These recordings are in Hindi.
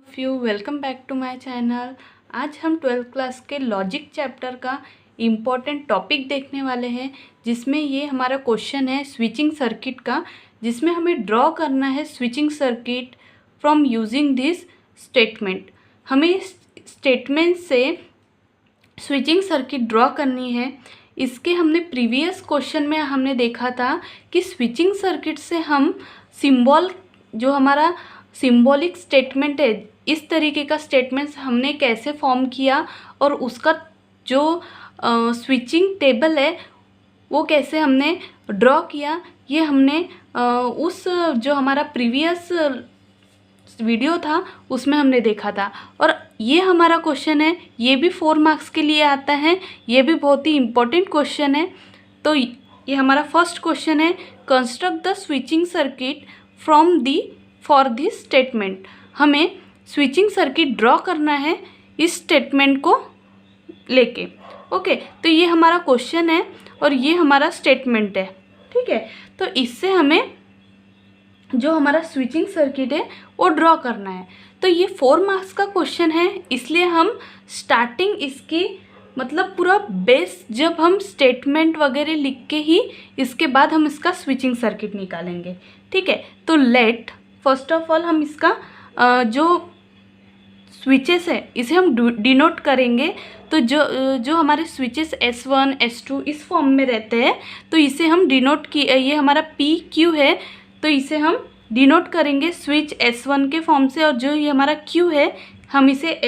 Welcome back to my channel. आज हम 12th क्लास के लॉजिक चैप्टर का इम्पोर्टेंट टॉपिक देखने वाले हैं, जिसमें ये हमारा क्वेश्चन है स्विचिंग सर्किट का, जिसमें हमें ड्रॉ करना है switching circuit from using this statement. हमें स्टेटमेंट से स्विचिंग सर्किट ड्रॉ करनी है। इसके हमने प्रीवियस क्वेश्चन में हमने देखा था कि स्विचिंग सर्किट से हम सिंबल, जो हमारा सिंबॉलिक स्टेटमेंट है, इस तरीके का स्टेटमेंट्स हमने कैसे फॉर्म किया और उसका जो स्विचिंग टेबल है वो कैसे हमने ड्रॉ किया, ये हमने उस जो हमारा प्रीवियस वीडियो था उसमें हमने देखा था। और ये हमारा क्वेश्चन है, ये भी 4 मार्क्स के लिए आता है, ये भी बहुत ही इम्पोर्टेंट क्वेश्चन है। तो ये हमारा फर्स्ट क्वेश्चन है, construct the switching circuit from the for this statement. हमें स्विचिंग सर्किट ड्रॉ करना है इस स्टेटमेंट को लेके। ओके, तो ये हमारा क्वेश्चन है और ये हमारा स्टेटमेंट है। ठीक है, तो इससे हमें जो हमारा स्विचिंग सर्किट है वो ड्रॉ करना है। तो ये 4 मार्क्स का क्वेश्चन है, इसलिए हम स्टार्टिंग इसकी मतलब पूरा बेस जब हम स्टेटमेंट वगैरह लिख के ही इसके बाद हम इसका स्विचिंग सर्किट निकालेंगे। ठीक है, तो लेट फर्स्ट ऑफ ऑल हम इसका जो स्विचेस है इसे हम डिनोट करेंगे। तो जो हमारे स्विचेस S1 S2 इस फॉर्म में रहते हैं, तो इसे हम डिनोट की, ये हमारा PQ है, तो इसे हम डिनोट करेंगे स्विच S1 के फॉर्म से, और जो ये हमारा Q है हम इसे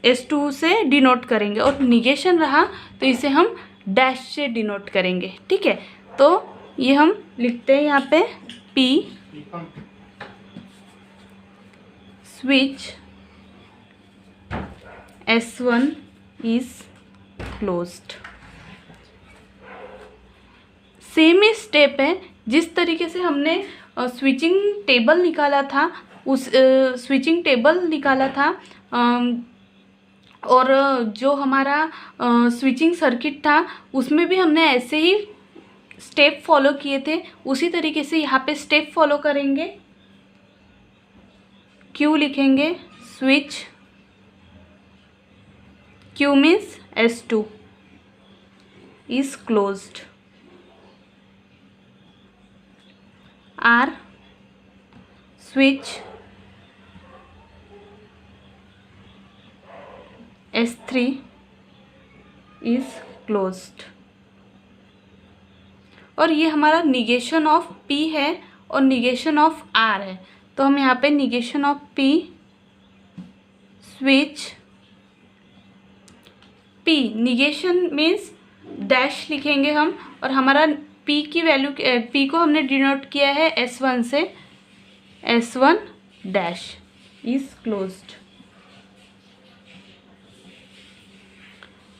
S2 से डिनोट करेंगे, और निगेशन रहा तो इसे हम डैश से डिनोट करेंगे। ठीक है, तो ये हम लिखते हैं यहाँ पे P switch S1 is closed. Same he step है जिस तरीके से हमने स्विचिंग टेबल निकाला था, उस स्विचिंग टेबल निकाला था, और जो हमारा स्विचिंग सर्किट था उसमें भी हमने ऐसे ही स्टेप फॉलो किए थे। उसी तरीके से यहाँ पे स्टेप फॉलो करेंगे। Q लिखेंगे, switch Q means S2 is closed. R switch S3 is closed. और ये हमारा निगेशन ऑफ P है और निगेशन ऑफ R है, तो हम यहाँ पे negation of P switch P negation means dash लिखेंगे हम, और हमारा P की वैल्यू, P को हमने डिनोट किया है S1 से, S1 dash is closed.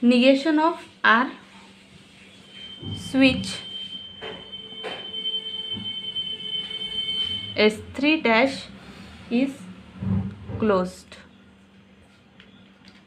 Negation of R switch S3 dash is closed.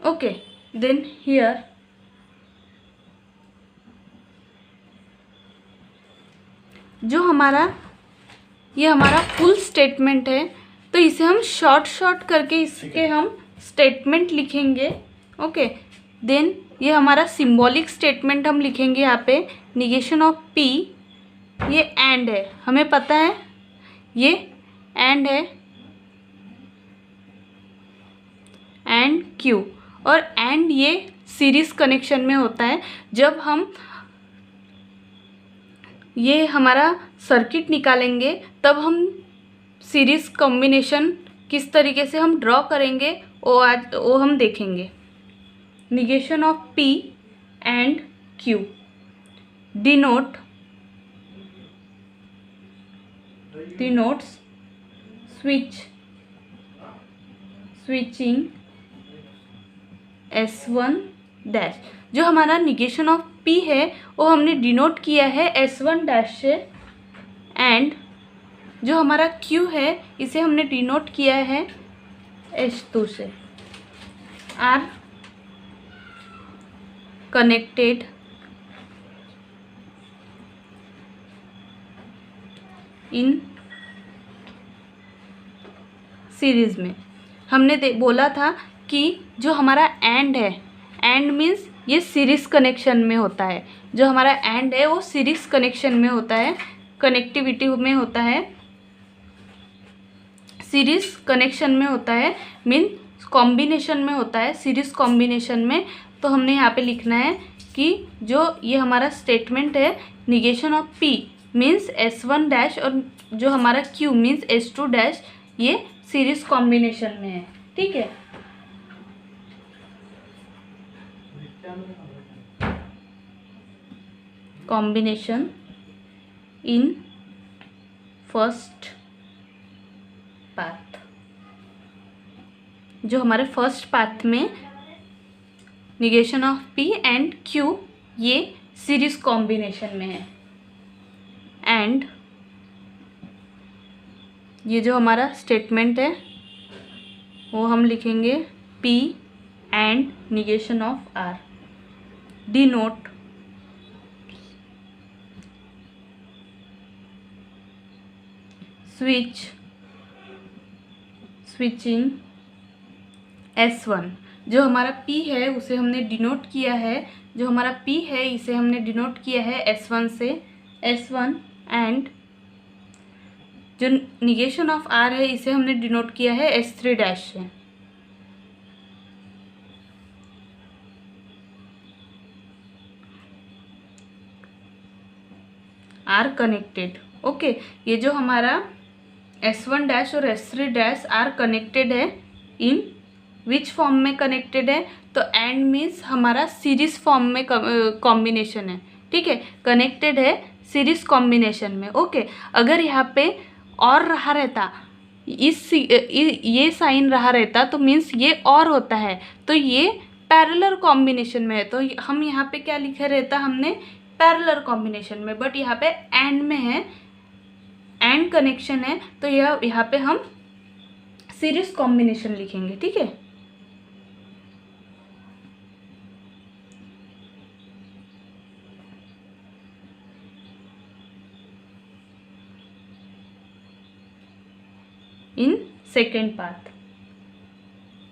Okay, then here जो ये हमारा फुल स्टेटमेंट है, तो इसे हम शॉर्ट करके इसके हम स्टेटमेंट लिखेंगे। ओके, देन ये हमारा सिंबॉलिक स्टेटमेंट हम लिखेंगे यहाँ पे, निगेशन ऑफ P, ये एंड है, हमें पता है ये एंड है, एंड Q, और एंड ये सीरीज कनेक्शन में होता है। जब हम ये हमारा सर्किट निकालेंगे तब हम सीरीज कॉम्बिनेशन किस तरीके से हम ड्रॉ करेंगे वो हम देखेंगे। Negation of P and Q denotes switching S1 dash. जो हमारा निगेशन ऑफ P है वो हमने डिनोट किया है S1 डैश से, एंड जो हमारा Q है इसे हमने डिनोट किया है S2 से। आर कनेक्टेड इन सीरीज़ में। हमने बोला था कि जो हमारा एंड है, एंड मीन्स ये सीरीज़ कनेक्शन में होता है। जो हमारा एंड है वो सीरीज़ कनेक्शन में होता है, कनेक्टिविटी में होता है, सीरीज़ कनेक्शन में होता है, मीन्स कॉम्बिनेशन में होता है, सीरीज़ कॉम्बिनेशन में। तो हमने यहाँ पे लिखना है कि जो ये हमारा स्टेटमेंट है, negation of P means S1 dash और जो हमारा Q मीन्स S2 डैश, ये सीरीज़ कॉम्बिनेशन में है। ठीक है, कॉम्बिनेशन इन फर्स्ट पाथ। जो हमारे फर्स्ट पाथ में negation of P and Q ये सीरीज कॉम्बिनेशन में है। एंड ये जो हमारा स्टेटमेंट है वो हम लिखेंगे P and negation of R denote switching S1। जो हमारा P है उसे हमने डिनोट किया है, जो हमारा P है इसे हमने डिनोट किया है S1 से, S1 एंड जो निगेशन ऑफ R है इसे हमने डिनोट किया है S3 डैश से। Are connected. ओके, ये जो हमारा S1 डैश और S3 डैश आर कनेक्टेड है, इन विच फॉर्म में कनेक्टेड है? तो एंड मीन्स हमारा सीरीज फॉर्म में कॉम्बिनेशन है। ठीक है, कनेक्टेड है सीरीज कॉम्बिनेशन में। ओके, अगर यहाँ पे और रहा रहता, ये साइन रहा रहता तो मीन्स ये और होता है, तो ये पैरेलल कॉम्बिनेशन में है। तो हम यहाँ पे क्या लिखे रहता, हमने पैरेलल कॉम्बिनेशन में, बट यहाँ पे एंड में है, एंड कनेक्शन है, तो यहाँ पे हम सीरीज कॉम्बिनेशन लिखेंगे। ठीक है, इन सेकेंड पाथ,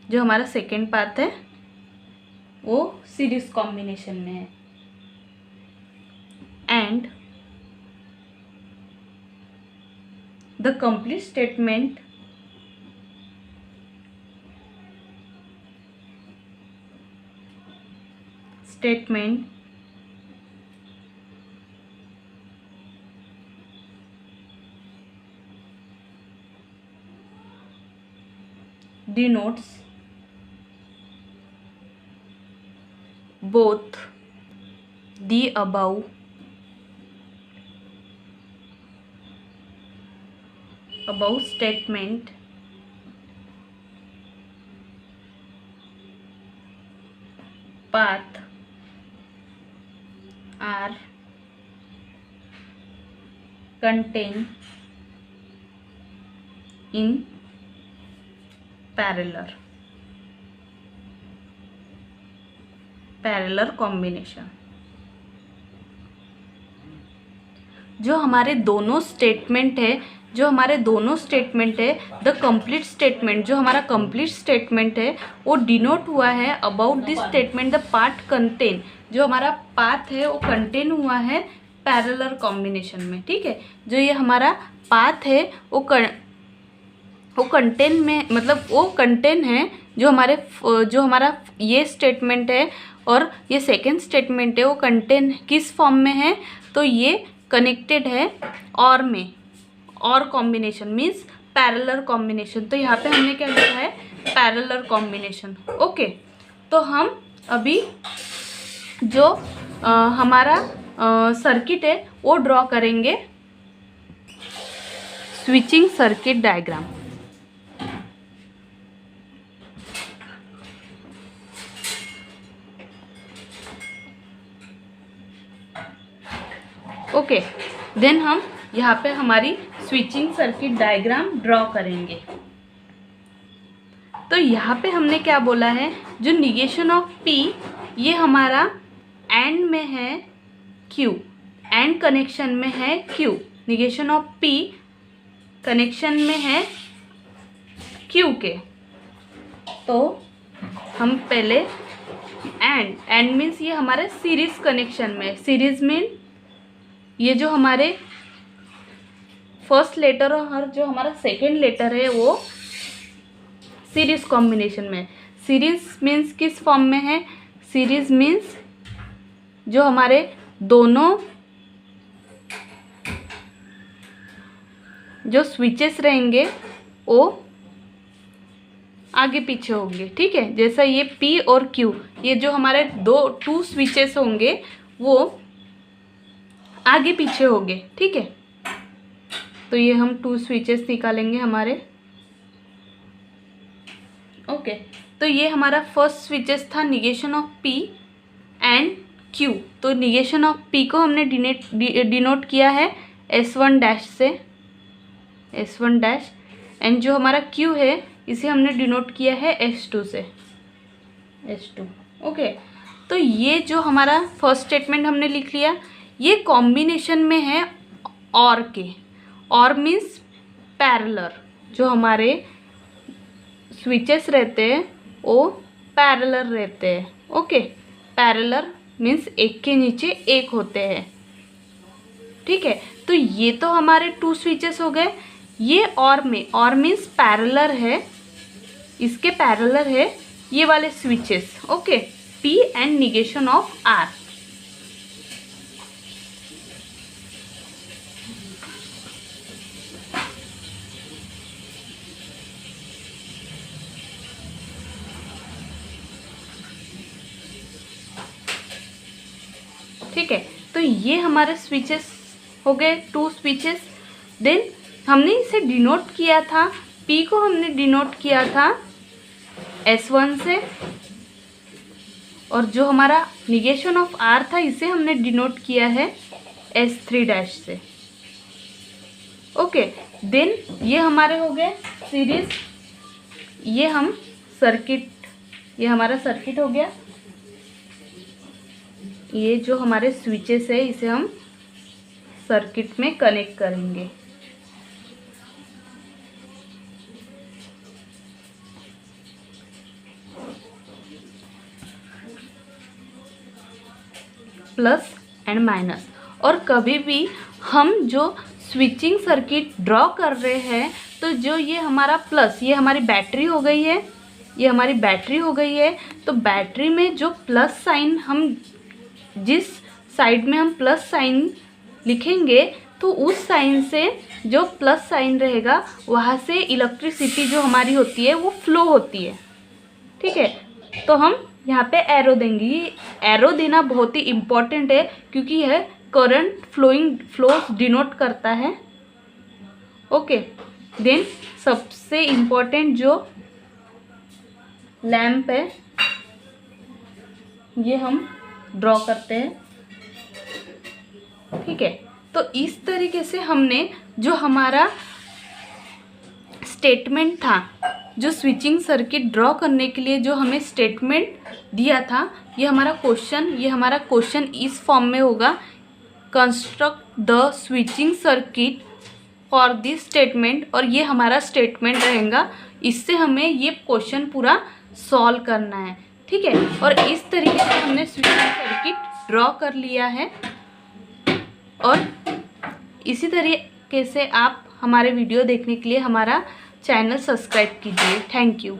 जो हमारा सेकेंड पाथ है वो सीरीज कॉम्बिनेशन में है। And the complete statement denotes both the above statement path are contained in parallel combination. जो हमारे दोनों स्टेटमेंट है, द कंप्लीट स्टेटमेंट, जो हमारा कंप्लीट स्टेटमेंट है वो डिनोट हुआ है about this statement the part contain, जो हमारा पाथ है वो कंटेन हुआ है पैरेलल कॉम्बिनेशन में। ठीक है, जो ये हमारा पाथ है वो कंटेन में, मतलब वो कंटेन है, जो हमारा ये स्टेटमेंट है और ये सेकेंड स्टेटमेंट है वो कंटेन किस फॉर्म में है? तो ये कनेक्टेड है और में, और कॉम्बिनेशन मीन्स पैरेलल कॉम्बिनेशन। तो यहाँ पे हमने क्या लिखा है? Parallel combination. ओके, तो हम अभी जो हमारा सर्किट है वो ड्रॉ करेंगे, switching circuit diagram. Okay, then हम यहाँ पे हमारी स्विचिंग सर्किट डायग्राम ड्रॉ करेंगे। तो यहाँ पे हमने क्या बोला है, जो निगेशन ऑफ P ये हमारा एंड में है Q, एंड कनेक्शन में है Q, negation of P connection में है क्यू के। तो हम पहले एंड मीन्स ये हमारे सीरीज कनेक्शन में, सीरीज मीन ये जो हमारे फर्स्ट लेटर और जो हमारा सेकेंड लेटर है वो सीरीज कॉम्बिनेशन में। सीरीज मीन्स किस फॉर्म में है? सीरीज मीन्स जो हमारे दोनों जो स्विचेस रहेंगे वो आगे पीछे होंगे, ठीक है। जैसा ये P और Q, ये जो हमारे टू स्विचेस होंगे वो आगे पीछे होंगे, ठीक है। तो ये हम 2 स्विचेस निकालेंगे हमारे। ओके, तो ये हमारा फर्स्ट स्विचेस था negation of P and Q। तो निगेशन ऑफ P को हमने डिनोट किया है S1 डैश से, S1 डैश, एंड जो हमारा Q है इसे हमने डिनोट किया है S2 से, S2। ओके, तो ये जो हमारा फर्स्ट स्टेटमेंट हमने लिख लिया, ये कॉम्बिनेशन में है और के। और मीन्स पैरेलल, जो हमारे स्विचेस रहते हैं वो पैरेलल रहते हैं। ओके, पैरेलल मीन्स एक के नीचे एक होते हैं, ठीक है। तो ये तो हमारे 2 स्विचेस हो गए। ये और में, और मीन्स पैरेलल है, इसके पैरेलल है ये वाले switches. Okay, P and negation of R। ठीक है, तो ये हमारे स्विचेस हो गए 2 स्विचेस। देन हमने इसे डिनोट किया था, P को हमने डिनोट किया था S1 से, और जो हमारा निगेशन ऑफ R था इसे हमने डिनोट किया है S3 डैश से। ओके, देन ये हमारे हो गए सीरीज। ये हम सर्किट, ये हमारा सर्किट हो गया। ये जो हमारे स्विचेस है इसे हम सर्किट में कनेक्ट करेंगे। Plus and minus. और कभी भी हम जो स्विचिंग सर्किट ड्रॉ कर रहे हैं तो जो ये हमारा प्लस, ये हमारी बैटरी हो गई है, ये हमारी बैटरी हो गई है। तो बैटरी में जो प्लस साइन, हम जिस साइड में हम प्लस साइन लिखेंगे तो उस साइन से जो प्लस साइन रहेगा वहाँ से इलेक्ट्रिसिटी जो हमारी होती है वो फ्लो होती है, ठीक है। तो हम यहाँ पे एरो देंगे। ये एरो देना बहुत ही इम्पॉर्टेंट है क्योंकि यह करंट फ्लोस डिनोट करता है। ओके, देन सबसे इम्पॉर्टेंट जो लैंप है ये हम ड्रॉ करते हैं, ठीक है। तो इस तरीके से हमने जो हमारा स्टेटमेंट था, जो स्विचिंग सर्किट ड्रॉ करने के लिए जो हमें स्टेटमेंट दिया था, ये हमारा क्वेश्चन इस फॉर्म में होगा, construct the switching circuit for this statement. और ये हमारा स्टेटमेंट रहेगा, इससे हमें ये क्वेश्चन पूरा सॉल्व करना है, ठीक है। और इस तरीके से हमने स्विचिंग सर्किट ड्रॉ कर लिया है। और इसी तरीके से आप हमारे वीडियो देखने के लिए हमारा चैनल सब्सक्राइब कीजिए। Thank you.